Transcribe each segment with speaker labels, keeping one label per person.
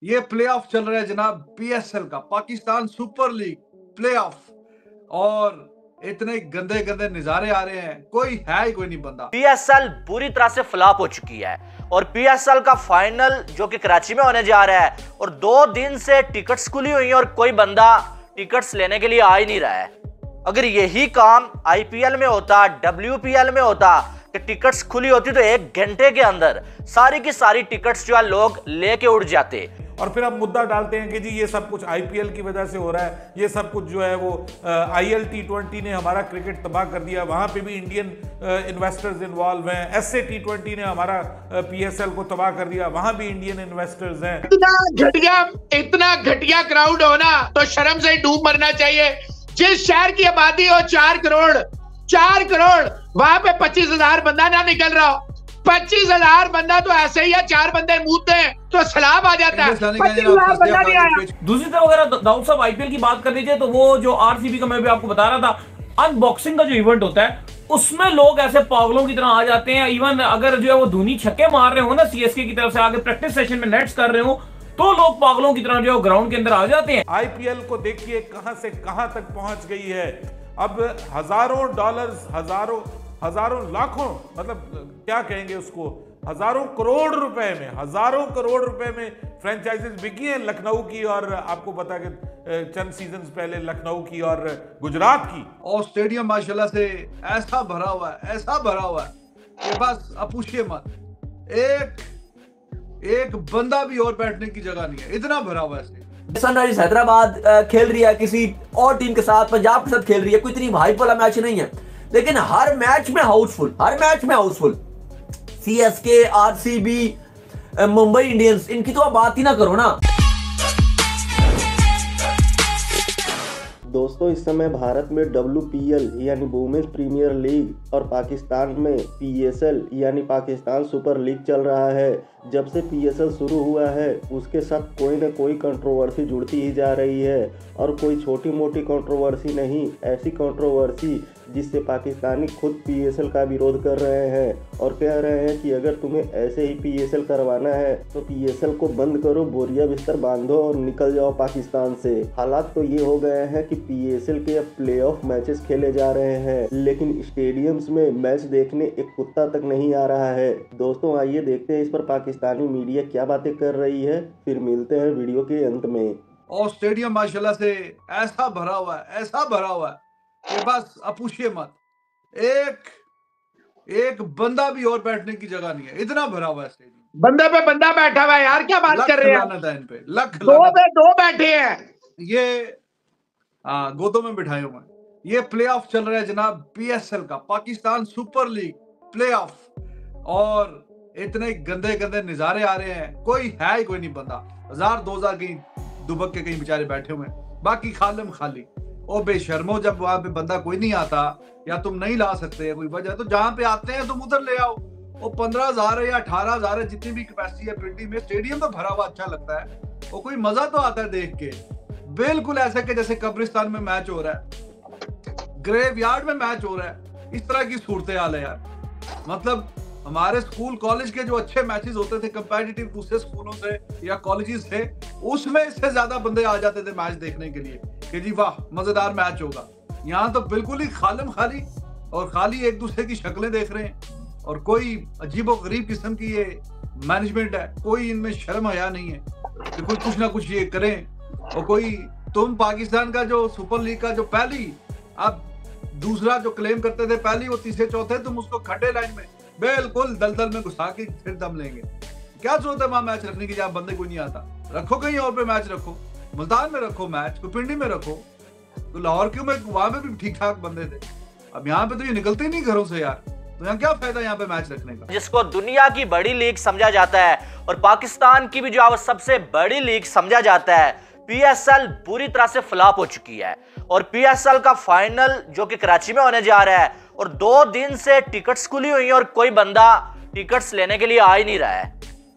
Speaker 1: ये प्लेऑफ चल रहा है जनाब, पीएसएल का, पाकिस्तान सुपर लीग प्लेऑफ। और इतने गंदे गंदे नजारे आ रहे हैं, कोई है ही कोई नहीं बंदा।
Speaker 2: पीएसएल बुरी तरह से फ्लॉप हो चुकी है और पीएसएल का फाइनल जो कि कराची में होने जा रहा है, और 2 दिन से टिकट्स खुली हुई हैं और कोई बंदा टिकट्स लेने के लिए आ ही नहीं रहा है। अगर यही काम आईपीएल में होता, डब्ल्यूपीएल में होता कि टिकट्स खुली होती तो 1 घंटे के अंदर सारी की सारी टिकट्स जो है लोग लेके उड़ जाते।
Speaker 3: और फिर अब मुद्दा डालते हैं कि जी ये सब कुछ आईपीएल की वजह से हो रहा है, ये सब कुछ जो है वो आईएल T20 ने हमारा क्रिकेट तबाह कर दिया, वहां पे भी इंडियन इन्वेस्टर्स इन्वॉल्व हैं। एसए T20 ने हमारा पीएसएल को तबाह कर दिया, वहां भी इंडियन इन्वेस्टर्स हैं।
Speaker 4: इतना घटिया क्राउड होना तो शर्म से डूब मरना चाहिए। जिस शहर की आबादी हो 4 करोड़, वहां पे 25,000 बंदा ना निकल रहा हो। 25,000 बंदा तो ऐसे ही है, 4 बंदे मूदते हैं तो सलाब आ जाता है। 25,000 बंदा नहीं आया।
Speaker 5: दूसरी तरफ अगर दाऊद साहब आईपीएल की बात कर लीजिए तो वो जो आरसीबी का मैं भी आपको बता रहा था, अनबॉक्सिंग का जो इवेंट होता है उसमें लोग ऐसे पागलों की तरह आ जाते हैं। इवन अगर जो है वो धोनी छक्के मार रहे हो ना सीएसके की तरफ से, आगे प्रैक्टिस सेशन में नेट्स कर रहे हो, तो लोग पागलों की तरह जो ग्राउंड के अंदर आ जाते हैं।
Speaker 3: आईपीएल को देखिए कहां से कहां तक पहुंच गई है। अब हजारों डॉलर्स, हजारों लाखों, मतलब क्या कहेंगे उसको, हजारों करोड़ रुपए में फ्रेंचाइजीज बिकी हैं लखनऊ की, और आपको पता है कि चंद सीजन्स पहले लखनऊ की और गुजरात की।
Speaker 1: और स्टेडियम माशाल्लाह से ऐसा भरा हुआ है कि बस अब पूछिए मत। एक बंदा भी और बैठने की जगह नहीं है, इतना भरा हुआ है।
Speaker 6: सनराइजर्स हैदराबाद खेल रही है किसी और टीम के साथ, पंजाब के साथ खेल रही है, कोई इतनी हाइप वाला मैच नहीं है, लेकिन हर मैच में Housefull. CSK, RCB, Mumbai Indians, इनकी तो आप बात ही ना करो ना।
Speaker 7: दोस्तों, इस समय भारत में WPL यानी वुमेन्स प्रीमियर लीग और पाकिस्तान में PSL यानी पाकिस्तान सुपर लीग चल रहा है। जब से PSL शुरू हुआ है उसके साथ कोई न कोई कंट्रोवर्सी जुड़ती ही जा रही है, और कोई छोटी मोटी कंट्रोवर्सी नहीं, ऐसी कंट्रोवर्सी जिससे पाकिस्तानी खुद PSL का विरोध कर रहे हैं और कह रहे हैं कि अगर तुम्हें ऐसे ही PSL करवाना है तो PSL को बंद करो, बोरिया बिस्तर बांधो और निकल जाओ पाकिस्तान से। हालात तो ये हो गए हैं कि PSL के अब प्ले ऑफ मैचेस खेले जा रहे हैं, लेकिन स्टेडियम्स में मैच देखने एक कुत्ता तक नहीं आ रहा है। दोस्तों, आइए देखते हैं इस पर पाकिस्तानी मीडिया क्या बातें कर रही है, फिर मिलते हैं वीडियो के अंत में।
Speaker 1: और स्टेडियम माशाल्लाह से ऐसा भरा हुआ है कि बस अब पूछिए मत। एक बंदा भी और बैठने की जगह नहीं है, इतना भरा हुआ है स्टेडियम।
Speaker 4: बंदे पे बंदा बैठा हुआ है यार, क्या बात कर रहे हैं?
Speaker 1: इन पे लख
Speaker 4: दो बैठे हैं।
Speaker 1: ये गोदों में बिठाए हुए हैं। ये प्लेऑफ चल रहा है जनाब, पीएसएल का, पाकिस्तान सुपर लीग प्लेऑफ। और इतने गंदे गंदे नजारे आ रहे हैं, कोई है ही कोई नहीं बंदा। 1000-2000 कहीं दुबक के कहीं बेचारे बैठे हुए हैं, बाकी खालम खाली। ओ बेशर्मो, जब वहां पे बंदा कोई नहीं आता या तुम नहीं ला सकते कोई वजह, तो जहां पे आते हैं तुम उधर ले आओ। वो 15,000 है या 18,000 है, जितनी भी कैपेसिटी है 20 में, स्टेडियम तो भरा हुआ अच्छा लगता है, वो कोई मजा तो आता है देख के। बिल्कुल ऐसे कि जैसे कब्रिस्तान में मैच हो रहा है, ग्रेवयार्ड में मैच हो रहा है, इस तरह की सूरत हाल है यार। मतलब हमारे स्कूल कॉलेज के जो अच्छे मैचेस होते थे कंपैटिटिव दूसरे स्कूलों से या कॉलेजेस से, उसमें इससे ज्यादा बंदे आ जाते थे मैच देखने के लिए कि जी वाह मजेदार मैच होगा। यहाँ तो बिल्कुल ही खालिम खाली, और खाली एक दूसरे की शक्लें देख रहे हैं, और कोई अजीबो गरीब किस्म की ये मैनेजमेंट है, कोई इनमें शर्म हया नहीं है कि कोई कुछ ना कुछ ये करें। और कोई तुम पाकिस्तान का जो सुपर लीग का जो पहली, अब दूसरा जो क्लेम करते थे पहली, वो तीसरे चौथे, तुम उसको खड्डे लाइन में बिल्कुल दलदल में घुसा के फिर दम लेंगे। क्या जरूरत है वहां मैच रखने की जहां बंदे कोई नहीं आता? रखो कहीं और पे मैच रखो, मुल्तान में रखो मैच, कोई पिंडी में रखो। तो लाहौर क्यों में, वहां पे भी ठीक ठाक बंदे थे। अब यहाँ पे तो ये निकलते ही नहीं घरों से यार, तो यहाँ क्या फायदा यहाँ पे मैच रखने का?
Speaker 2: जिसको दुनिया की बड़ी लीग समझा जाता है और पाकिस्तान की भी जो सबसे बड़ी लीग समझा जाता है, पीएसएल बुरी तरह से फ्लॉप हो चुकी है। और पीएसएल का फाइनल जो कि कराची में होने जा रहा है, और 2 दिन से टिकट्स खुली हुई हैं और कोई बंदा टिकट्स लेने के लिए आ ही नहीं रहा है।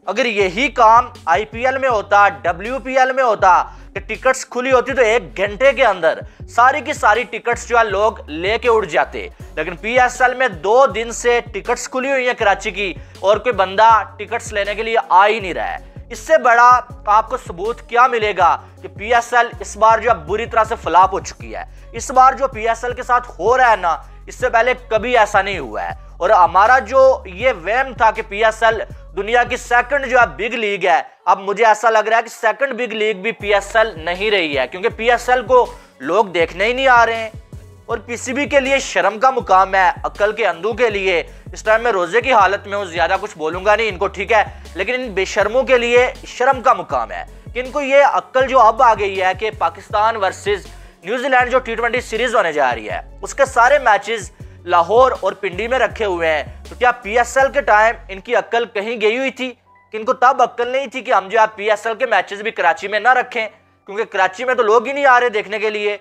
Speaker 2: अगर यही काम आईपीएल में होता, डब्ल्यूपीएल में होता कि टिकट्स खुली होती तो 1 घंटे के अंदर सारी की सारी टिकट्स जो है लोग लेके उड़ जाते। लेकिन पीएसएल में 2 दिन से टिकट्स खुली हुई है कराची की, और कोई बंदा टिकट्स लेने के लिए आ ही नहीं रहा है। इससे बड़ा आपको सबूत क्या मिलेगा कि पीएसएल इस बार जो बुरी तरह से फ्लॉप हो चुकी है। इस बार जो पीएसएल के साथ हो रहा है ना, इससे पहले कभी ऐसा नहीं हुआ है। और हमारा जो ये वहम था कि पीएसएल दुनिया की सेकंड जो बिग लीग है, अब मुझे ऐसा लग रहा है कि सेकंड बिग लीग भी पीएसएल नहीं रही है, क्योंकि पीएसएल को लोग देखने ही नहीं आ रहे हैं। और पीसीबी के लिए शर्म का मुकाम है, अक्ल के अंधों के लिए। इस टाइम में रोजे की हालत में हूं, ज्यादा कुछ बोलूंगा नहीं इनको, ठीक है, लेकिन इन बेशर्मों के लिए शर्म का मुकाम है कि इनको ये अक्ल जो अब आ गई है कि पाकिस्तान वर्सेस न्यूजीलैंड जो T20 सीरीज होने जा रही है, उसके सारे मैचेस लाहौर और पिंडी में रखे हुए हैं। तो क्या पीएसएल के टाइम इनकी अक्ल कहीं गई हुई थी कि इनको तब अक्ल नहीं थी कि हम जो पीएसएल के मैचेस भी कराची में ना रखें, क्योंकि कराची में तो लोग ही नहीं आ रहे देखने के लिए,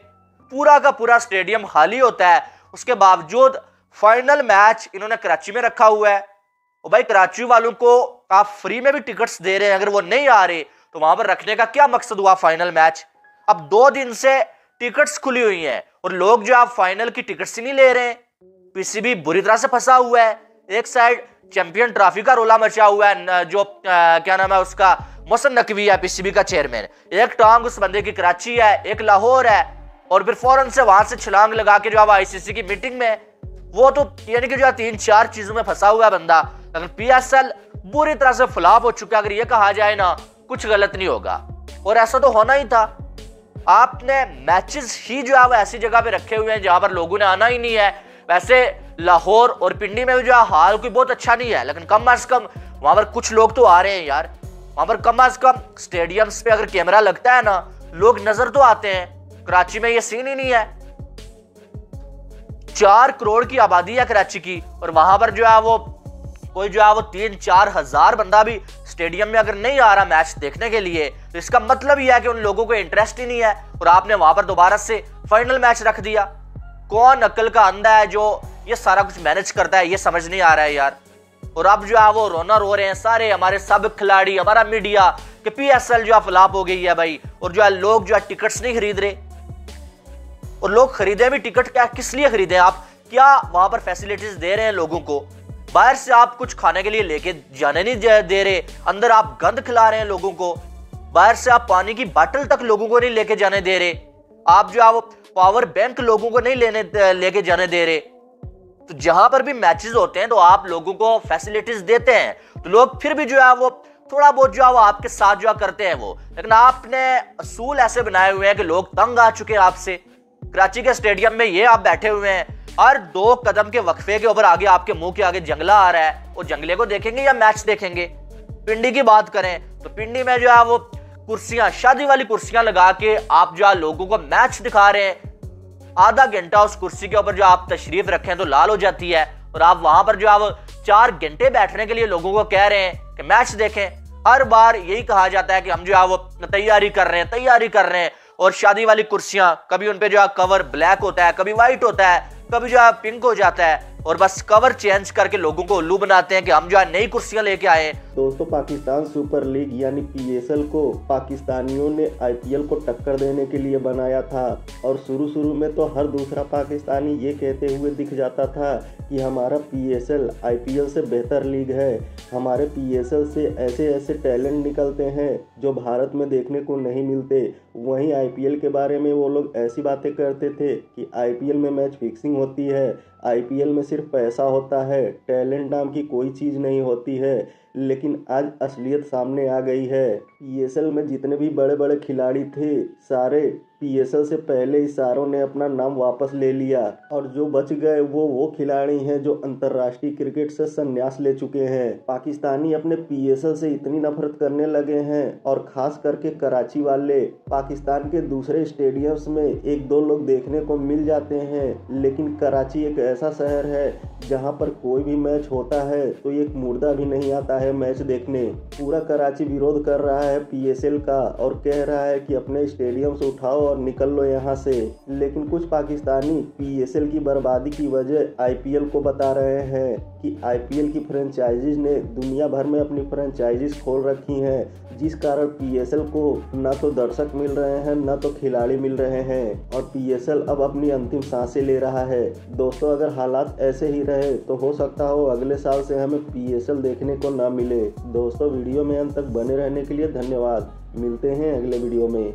Speaker 2: पूरा का पूरा स्टेडियम खाली होता है। उसके बावजूद फाइनल मैच इन्होंने कराची में रखा हुआ है। और भाई कराची वालों को आप फ्री में भी टिकट्स दे रहे हैं, अगर वो नहीं आ रहे तो वहां पर रखने का क्या मकसद हुआ फाइनल मैच। अब 2 दिन से टिकट्स खुली हुई हैं और लोग जो आप फाइनल की टिकट्स ही नहीं ले रहे हैं। पीसीबी बुरी तरह से फंसा हुआ है। एक साइड चैंपियन ट्रॉफी का रोला मचा हुआ है, जो क्या नाम है उसका, मोहसिन नकवी है पीसीबी का चेयरमैन, एक टांग उस बंदे की कराची है, एक लाहौर है, और फिर फौरन से वहां से छलांग लगा के जो अब आईसीसी की मीटिंग में, वो तो यानी कि जो 3-4 चीजों में फंसा हुआ है बंदा। अगर पीएसएल बुरी तरह से फ्लॉप हो चुका है, अगर ये कहा जाए ना, कुछ गलत नहीं होगा। और ऐसा तो होना ही था। आपने मैचेस ही जो है वो ऐसी जगह पे रखे हुए हैं जहां पर लोगों ने आना ही नहीं है। वैसे लाहौर और पिंडी में भी जो हाल कोई बहुत अच्छा नहीं है, लेकिन कम अज कम वहां पर कुछ लोग तो आ रहे हैं यार। वहां पर कम अज कम स्टेडियम्स पे अगर कैमरा लगता है ना, लोग नजर तो आते हैं। कराची में ये सीन ही नहीं है। 4 करोड़ की आबादी है कराची की, और वहां पर जो है वो कोई जो है वो 3-4 हजार बंदा भी स्टेडियम में अगर नहीं आ रहा मैच देखने के लिए, तो इसका मतलब यह है कि उन लोगों को इंटरेस्ट ही नहीं है। और आपने वहां पर दोबारा से फाइनल मैच रख दिया। कौन अक्ल का अंधा है जो ये सारा कुछ मैनेज करता है, ये समझ नहीं आ रहा है यार। और अब जो है वो रोना रो रहे हैं सारे हमारे सब खिलाड़ी, हमारा मीडिया, कि पीएसएल जो है फ्लॉप हो गई है भाई। और जो है लोग जो है टिकट्स नहीं खरीद रहे। और लोग खरीदे भी टिकट क्या, किस लिए खरीदे आप? क्या वहां पर फैसिलिटीज दे रहे हैं लोगों को? बाहर से आप कुछ खाने के लिए लेके जाने नहीं दे रहे, अंदर आप गंद खिला रहे हैं लोगों को। बाहर से आप पानी की बोतल तक लोगों को नहीं लेके जाने दे रहे। आप जो है वो पावर बैंक लोगों को नहीं लेके जाने दे रहे। तो जहां पर भी मैचेस होते हैं तो आप लोगों को फैसिलिटीज देते हैं, तो लोग फिर भी जो है वो थोड़ा बहुत जो है वो आपके साथ जो करते हैं वो। लेकिन आपने असूल ऐसे बनाए हुए हैं कि लोग तंग आ चुके हैं आपसे। कराची के स्टेडियम में ये आप बैठे हुए हैं, हर 2 कदम के वक्फे के ऊपर आगे आपके मुंह के आगे जंगला आ रहा है। वो जंगले को देखेंगे या मैच देखेंगे? पिंडी की बात करें तो पिंडी में जो है वो कुर्सियां, शादी वाली कुर्सियां लगा के आप जो है लोगों को मैच दिखा रहे हैं। आधा घंटा उस कुर्सी के ऊपर जो आप तशरीफ रखें तो लाल हो जाती है, और आप वहां पर जो है वो 4 घंटे बैठने के लिए लोगों को कह रहे हैं कि मैच देखें। हर बार यही कहा जाता है कि हम जो है वो तैयारी कर रहे हैं। और शादी वाली कुर्सियां, कभी उन पे जो है कवर ब्लैक होता है, कभी व्हाइट होता है, कभी जो है पिंक हो जाता है, और बस कवर चेंज करके लोगों को उल्लू बनाते हैं कि हम जो है नई कुर्सियां लेके आए।
Speaker 7: दोस्तों, पाकिस्तान सुपर लीग यानी पीएसएल को पाकिस्तानियों ने आईपीएल को टक्कर देने के लिए बनाया था। और शुरू में तो हर दूसरा पाकिस्तानी ये कहते हुए दिख जाता था कि हमारा पीएसएल आईपीएल से बेहतर लीग है। हमारे पीएसएल से ऐसे टैलेंट निकलते हैं जो भारत में देखने को नहीं मिलते। वहीं आईपीएल के बारे में वो लोग ऐसी बातें करते थे कि आईपीएल में मैच फिक्सिंग होती है, आईपीएल में सिर्फ पैसा होता है, टैलेंट नाम की कोई चीज़ नहीं होती है। लेकिन आज असलियत सामने आ गई है। पीएसएल में जितने भी बड़े बड़े खिलाड़ी थे, सारे पीएसएल से पहले ही सारों ने अपना नाम वापस ले लिया, और जो बच गए वो खिलाड़ी हैं जो अंतर्राष्ट्रीय क्रिकेट से संन्यास ले चुके हैं। पाकिस्तानी अपने पीएसएल से इतनी नफरत करने लगे हैं, और खास करके कराची वाले। पाकिस्तान के दूसरे स्टेडियम्स में 1-2 लोग देखने को मिल जाते हैं, लेकिन कराची एक ऐसा शहर है जहां पर कोई भी मैच होता है तो एक मुर्दा भी नहीं आता है मैच देखने। पूरा कराची विरोध कर रहा है पीएसएल का, और कह रहा है कि अपने स्टेडियम से उठाओ और निकल लो यहाँ से। लेकिन कुछ पाकिस्तानी PSL की बर्बादी की वजह IPL को बता रहे हैं कि IPL की फ्रेंचाइजीज ने दुनिया भर में अपनी फ्रेंचाइजीज खोल रखी हैं, जिस कारण PSL को न तो दर्शक मिल रहे हैं न तो खिलाड़ी मिल रहे हैं और PSL अब अपनी अंतिम सांसें ले रहा है। दोस्तों, अगर हालात ऐसे ही रहे तो हो सकता हो अगले साल से हमें PSL देखने को ना मिले। दोस्तों, वीडियो में अंत तक बने रहने के लिए धन्यवाद। मिलते हैं अगले वीडियो में।